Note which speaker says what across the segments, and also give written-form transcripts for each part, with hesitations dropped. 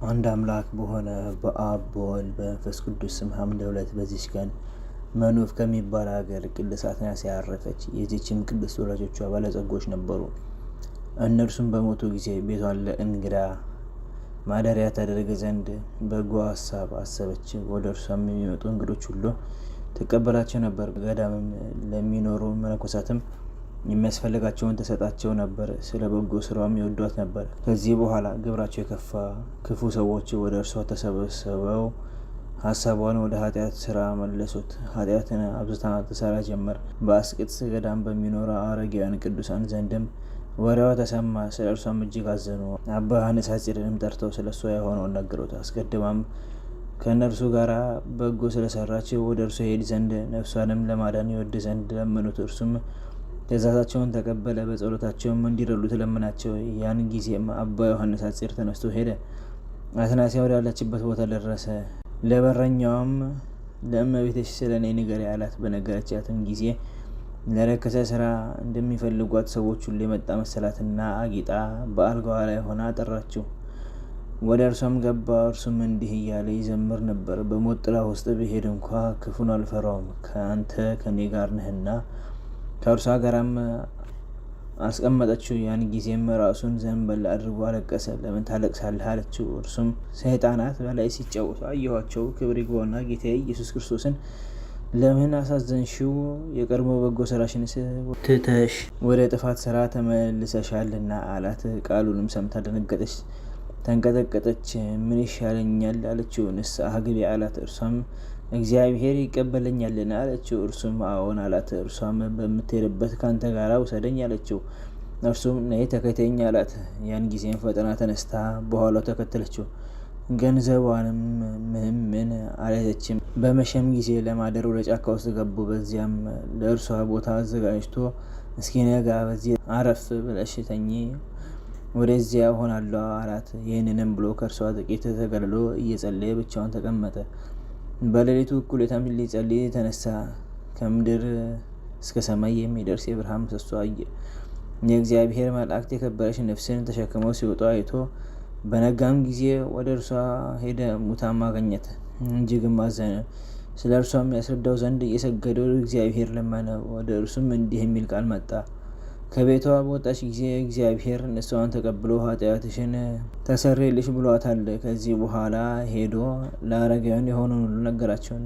Speaker 1: አንድ አምላክ በሆነ በአብ በወልድ በመንፈስ ቅዱስ ስም ሐምሌ 2 በዚች ቀን መኑፍ ከሚባል ሀገር ቅድስት አትናስያ አረፈች። የዚችም ቅድስት ወላጆቿ ባለጸጎች ነበሩ። እነርሱም በሞቱ ጊዜ ቤቷን ለእንግዳ ማደሪያ ታደርግ ዘንድ በጎ ሀሳብ አሰበች። ወደ እርሷም የሚመጡ እንግዶች ሁሉ ትቀበላቸው ነበር። በገዳምም ለሚኖሩ መነኮሳትም የሚያስፈልጋቸውን ተሰጣቸው ነበር። ስለ በጎ ስራውም ይወዷት ነበር። ከዚህ በኋላ ግብራቸው የከፋ ክፉ ሰዎች ወደ እርሷ ተሰበሰበው ሀሳቧን ወደ ኃጢአት ስራ መለሱት። ኃጢአትን አብዝታ ትሰራ ጀመር። በአስቄጥስ ገዳም በሚኖሩ አረጋውያን ቅዱሳን ዘንድም ወሬዋ ተሰማ። ስለ እርሷም እጅግ አዘኑ። አባ ዮሐንስ ሐጺርንም ጠርተው ስለ እሷ የሆነውን ነገሩት። አስቀድማም ከእነርሱ ጋር በጎ ስለሰራች ወደ እርሱ ሄድ ዘንድ ነፍሷንም ለማዳን ይወድ ዘንድ ለመኑት። እርሱም ትእዛዛቸውን ተቀበለ። በጸሎታቸውም እንዲረዱት ለመናቸው። ያን ጊዜም አባ ዮሐንስ ሐጺር ተነስቶ ሄደ። አትናስያ ወዳለችበት ቦታ ደረሰ። ለበረኛውም ለእመቤትሽ ስለ እኔ ንገሪ አላት። በነገረቻትም ጊዜ ለረከሰ ስራ እንደሚፈልጓት ሰዎች ሁሉ የመጣ መሰላትና አጊጣ በአልጋዋ ላይ ሆና ጠራችው። ወደ እርሷም ገባ። እርሱም እንዲህ እያለ ይዘምር ነበር። በሞት ጥላ ውስጥ ብሄድ እንኳ ክፉን አልፈራውም፣ ከአንተ ከኔ ጋር ነህና። ከእርሷ ጋራም አስቀመጠችው። ያን ጊዜም ራሱን ዘንበል አድርጎ አለቀሰ። ለምን ታለቅሳለህ አለችው። እርሱም ሰይጣናት በላይ ሲጫወቱ አየኋቸው። ክብር ይግባውና ጌታዬ ኢየሱስ ክርስቶስን ለምን አሳዘንሽው? የቀድሞ በጎ ስራሽን ትተሽ ወደ ጥፋት ስራ ተመልሰሻልና አላት። ቃሉንም ሰምታ ደነገጠች፣ ተንቀጠቀጠች። ምን ይሻለኛል አለችው። ንስሐ ግቢ አላት። እርሷም እግዚአብሔር ይቀበለኛልን አለችው። እርሱም አዎን አላት። እርሷም በምትሄድበት ከአንተ ጋር ውሰደኝ አለችው። እርሱም ነይ ተከተኝ አላት። ያን ጊዜም ፈጥና ተነስታ በኋላው ተከተለችው። ገንዘቧንም ምን አልያዘችም። በመሸም ጊዜ ለማደር ወደ ጫካ ውስጥ ገቡ። በዚያም ለእርሷ ቦታ አዘጋጅቶ እስኪነጋ በዚህ አረፍ ብለሽ ተኚ፣ ወደዚያ ሆናለሁ አላት። ይህንንም ብሎ ከእርሷ ጥቂት ተገልሎ እየጸለየ ብቻውን ተቀመጠ። በሌሊቱ እኩሌታም ሊጸልይ ተነሳ። ከምድር እስከ ሰማይ የሚደርስ የብርሃን ምሰሶ አየ። የእግዚአብሔር መላእክት የከበረች ነፍስን ተሸክመው ሲወጡ አይቶ በነጋም ጊዜ ወደ እርሷ ሄደ። ሙታም አገኘት፣ እጅግም አዘነ። ስለ እርሷም ያስረዳው ዘንድ እየሰገደ ወደ እግዚአብሔር ለመነ። ወደ እርሱም እንዲህ የሚል ቃል መጣ። ከቤቷ በወጣች ጊዜ እግዚአብሔር ንስሐዋን ተቀብሎ ኃጢአትሽን ተሰረየልሽ ብሏታል። ከዚህ በኋላ ሄዶ ለአረጋውያን የሆነውን ሁሉ ነገራቸው።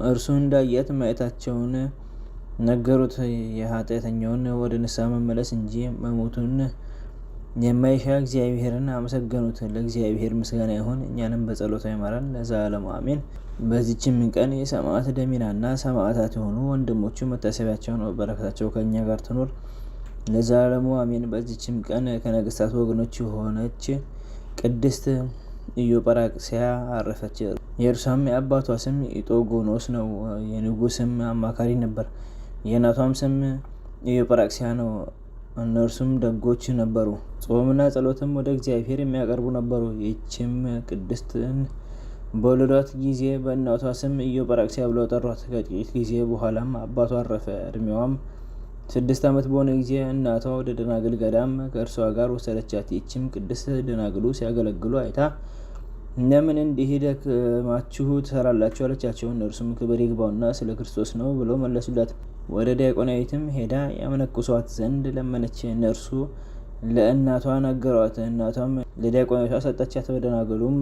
Speaker 1: እርሱ እንዳያት ማየታቸውን ነገሩት። የኃጢአተኛውን ወደ ንስሐ መመለስ እንጂ መሞቱን የማይሻ እግዚአብሔርን አመሰገኑት። ለእግዚአብሔር ምስጋና ይሁን፣ እኛንም በጸሎቷ ይማረን ለዘላለሙ አሜን። በዚችም ቀን የሰማዕት ደሚናና ሰማዕታት የሆኑ ወንድሞቹ መታሰቢያቸው ነው። በረከታቸው ከእኛ ጋር ትኖር ለዘላለሙ አሜን። በዚችም ቀን ከነገስታት ወገኖች የሆነች ቅድስት ኢዮጵራክስያ አረፈች። የእርሷም የአባቷ ስም ኢጦጎኖስ ነው። የንጉስም አማካሪ ነበር። የእናቷም ስም ኢዮጵራክስያ ነው። እነርሱም ደጎች ነበሩ። ጾምና ጸሎትም ወደ እግዚአብሔር የሚያቀርቡ ነበሩ። ይህችም ቅድስትን በወለዷት ጊዜ በእናቷ ስም ኢዮጵራክስያ ብለው ጠሯት። ከጥቂት ጊዜ በኋላም አባቷ አረፈ። እድሜዋም 6 ዓመት በሆነ ጊዜ እናቷ ወደ ደናግል ገዳም ከእርሷ ጋር ወሰደቻት። ይህችም ቅድስት ደናግሉ ሲያገለግሉ አይታ እንደምን እንዲህ ደክማችሁ ትሰራላችሁ አለቻቸው። እነርሱም ክብር ይግባውና ስለ ክርስቶስ ነው ብለው መለሱላት። ወደ ዲያቆናዊትም ሄዳ ያመነኩሷት ዘንድ ለመነች። እነርሱ ለእናቷ ነገሯት። እናቷም ለዲያቆናዊቷ ሰጠቻት። በደናግሉም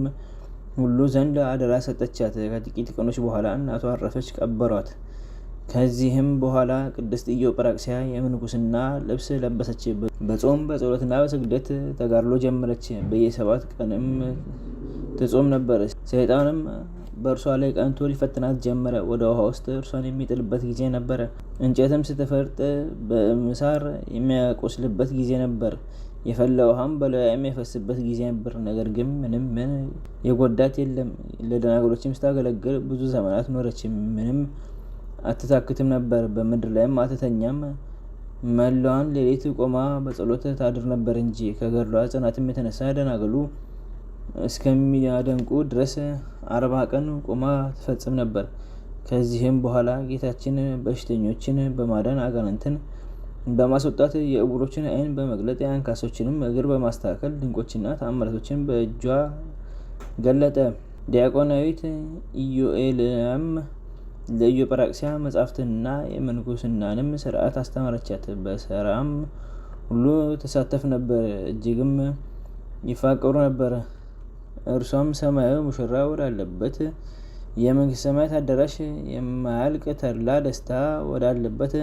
Speaker 1: ሁሉ ዘንድ አደራ ሰጠቻት። ከጥቂት ቀኖች በኋላ እናቷ አረፈች፣ ቀበሯት። ከዚህም በኋላ ቅድስት ኢዮጵራክስያ የምንኩስና ልብስ ለበሰች። በጾም በጸሎትና በስግደት ተጋድሎ ጀመረች። በየ7 ቀንም ትጾም ነበር። ሰይጣንም በእርሷ ላይ ቀንቶ ሊፈትናት ጀመረ። ወደ ውሃ ውስጥ እርሷን የሚጥልበት ጊዜ ነበረ። እንጨትም ስትፈርጥ በምሳር የሚያቆስልበት ጊዜ ነበር። የፈላ ውሃም በላዩ የሚያፈስበት ጊዜ ነበር። ነገር ግን ምንም የጎዳት የለም። ለደናግሎችም ስታገለግል ብዙ ዘመናት ኖረች። ምንም አትታክትም ነበር። በምድር ላይም አትተኛም። መላዋን ሌሊት ቆማ በጸሎት ታድር ነበር እንጂ። ከገድሏ ጽናትም የተነሳ ደናግሉ እስከሚያደንቁ ድረስ 40 ቀን ቆማ ትፈጽም ነበር። ከዚህም በኋላ ጌታችን በሽተኞችን በማዳን አጋንንትን በማስወጣት የዕውሮችን ዓይን በመግለጥ የአንካሶችንም እግር በማስተካከል ድንቆችና ተአምራቶችን በእጇ ገለጠ። ዲያቆናዊት ኢዮኤልያም ለኢዮጵራክስያ መጻሕፍትንና የምንኩስናንም ሥርዓት አስተማረቻት። በሥራም ሁሉ ተሳተፍ ነበር፣ እጅግም ይፋቀሩ ነበር። እርሷም ሰማያዊ ሙሽራ ወዳለበት የመንግሥተ ሰማያት አዳራሽ የማያልቅ ተድላ ደስታ ወዳለበት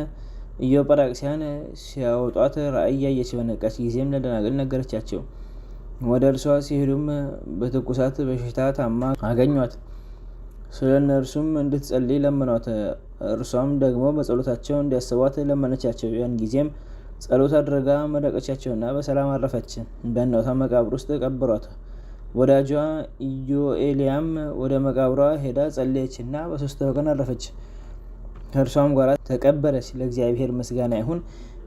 Speaker 1: ኢዮጵራክስያን ሲያወጧት ራእይ ያየች። በነቃች ጊዜም ለደናግል ነገረቻቸው። ወደ እርሷ ሲሄዱም በትኩሳት በሽታ ታማ አገኟት። ስለ እነርሱም እንድትጸልይ ለመኗት። እርሷም ደግሞ በጸሎታቸው እንዲያስቧት ለመነቻቸው። ያን ጊዜም ጸሎት አድርጋ መረቀቻቸውና በሰላም አረፈች። በእናቷ መቃብር ውስጥ ቀበሯት። ወዳጇ ኢዮኤልያም ወደ መቃብሯ ሄዳ ጸለየችና በሦስተኛው ቀን አረፈች። ከእርሷም ጋር ተቀበረች። ለእግዚአብሔር ምስጋና ይሁን፣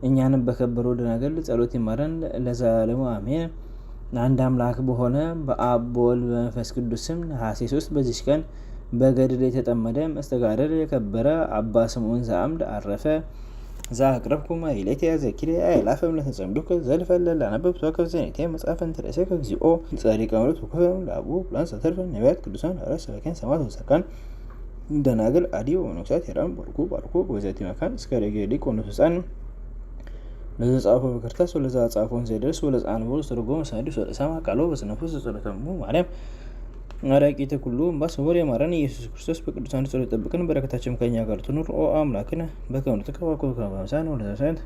Speaker 1: እኛንም በከበሩ ደናግል ጸሎት ይማረን ለዘላለሙ አሜን። አንድ አምላክ በሆነ በአብ በወልድ በመንፈስ ቅዱስ ስም ነሐሴ 3 በዚች ቀን በገድል የተጠመደ መስተጋድል የከበረ አባ ስምዖን ዘአምድ አረፈ። ዘአቅረብኩ ማኅሌተ ዘኪርየ አእላፈ እምለተጸምዱከ ዘልፈለላ ነበብቶ ከብዘኔቴ መጽሐፈን ተርእሰከ እግዚኦ ጸሪቀ ምሕረት ወክፈ ለአቡ ፕላን ሰተርፈ ነቢያት ቅዱሳን ሐዋርያት ሰባክያን ሰማዕታት ወጻድቃን ደናግል አዲ ወመነኮሳት ሄራን ባርኩ በዛቲ መካን እስከ ረጌዲ ቆኖስ ሕፃን ለዘጻፎ በክርታስ ወለዛ ጻፎን ዘይደርስ ወለዛ አንቦ ስተርጎም ሳዲስ ወለሰማ ቃሎ በስነፍስ ጸሎተሙ ማርያም አራቂተ ኩሉ ባሰወር የማረን ኢየሱስ ክርስቶስ በቅዱሳን ጸሎት ይጠብቀን። በረከታችን ከኛ ጋር ትኑር። ኦ አምላክነ በከመ ትቀባኩ ከመሳን ወለዘሰንት